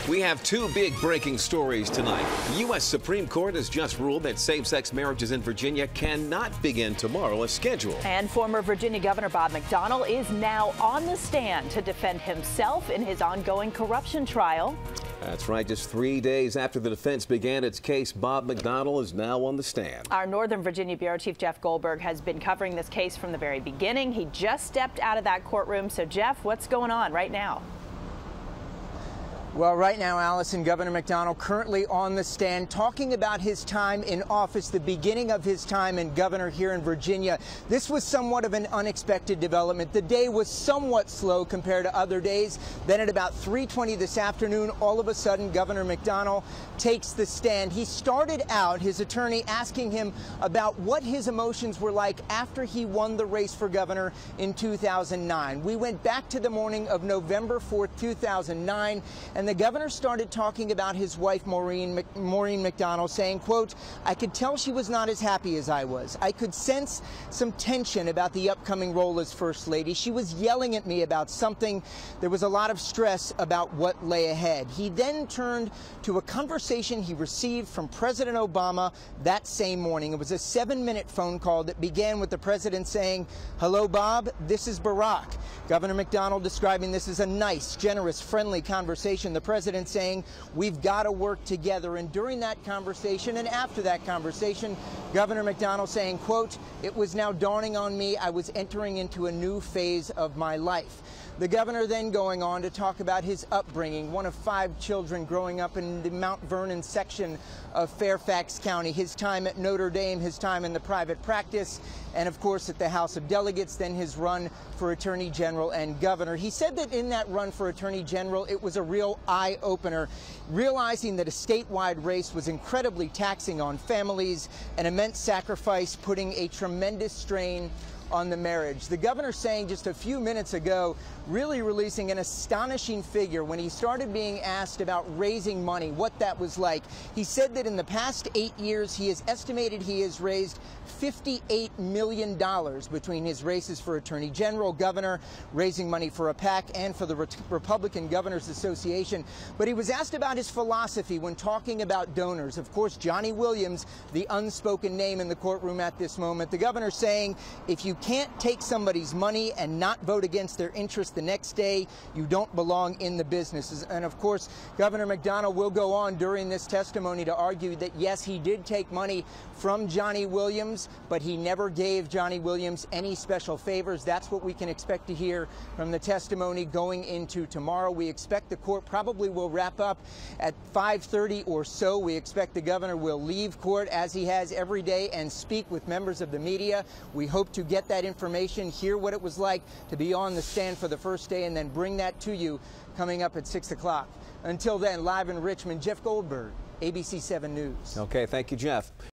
We have two big breaking stories tonight. The U.S. Supreme Court has just ruled that same-sex marriages in Virginia cannot begin tomorrow as scheduled. And former Virginia Governor Bob McDonnell is now on the stand to defend himself in his ongoing corruption trial. That's right. Just 3 days after the defense began its case, Bob McDonnell is now on the stand. Our Northern Virginia Bureau Chief Jeff Goldberg has been covering this case from the very beginning. He just stepped out of that courtroom. So, Jeff, what's going on right now? Well, right now, Allison, Governor McDonnell currently on the stand talking about his time in office, the beginning of his time in governor here in Virginia. This was somewhat of an unexpected development. The day was somewhat slow compared to other days. Then at about 3:20 this afternoon, all of a sudden, Governor McDonnell takes the stand. He started out, his attorney asking him about what his emotions were like after he won the race for governor in 2009. We went back to the morning of November 4th, 2009, and the governor started talking about his wife, Maureen McDonnell, saying, quote, "I could tell she was not as happy as I was. I could sense some tension about the upcoming role as First Lady. She was yelling at me about something. There was a lot of stress about what lay ahead." He then turned to a conversation he received from President Obama that same morning. It was a 7-minute phone call that began with the president saying, "Hello, Bob, this is Barack." Governor McDonnell describing this as a nice, generous, friendly conversation. The president saying, "We've got to work together." And during that conversation and after that conversation, Governor McDonnell saying, quote, "It was now dawning on me I was entering into a new phase of my life." The governor then going on to talk about his upbringing, one of 5 children growing up in the Mount Vernon section of Fairfax County, his time at Notre Dame, his time in the private practice, and of course at the House of Delegates, then his run for Attorney General and governor. He said that in that run for Attorney General, it was a real eye-opener, realizing that a statewide race was incredibly taxing on families, an immense sacrifice, putting a tremendous strain on the marriage. The governor saying just a few minutes ago, really releasing an astonishing figure when he started being asked about raising money, what that was like. He said that in the past 8 years, he has estimated he has raised $58 million between his races for Attorney General, governor, raising money for a PAC, and for the Republican Governors Association. But he was asked about his philosophy when talking about donors. Of course, Johnny Williams, the unspoken name in the courtroom at this moment. The governor saying, if you can't take somebody's money and not vote against their interest the next day, you don't belong in the businesses. And of course, Governor McDonnell will go on during this testimony to argue that yes, he did take money from Johnny Williams, but he never gave Johnny Williams any special favors. That's what we can expect to hear from the testimony going into tomorrow. We expect the court probably will wrap up at 5:30 or so. We expect the governor will leave court as he has every day and speak with members of the media. We hope to get that information, hear what it was like to be on the stand for the first day, and then bring that to you coming up at 6 o'clock. Until then, live in Richmond, Jeff Goldberg, ABC 7 News. Okay, thank you, Jeff.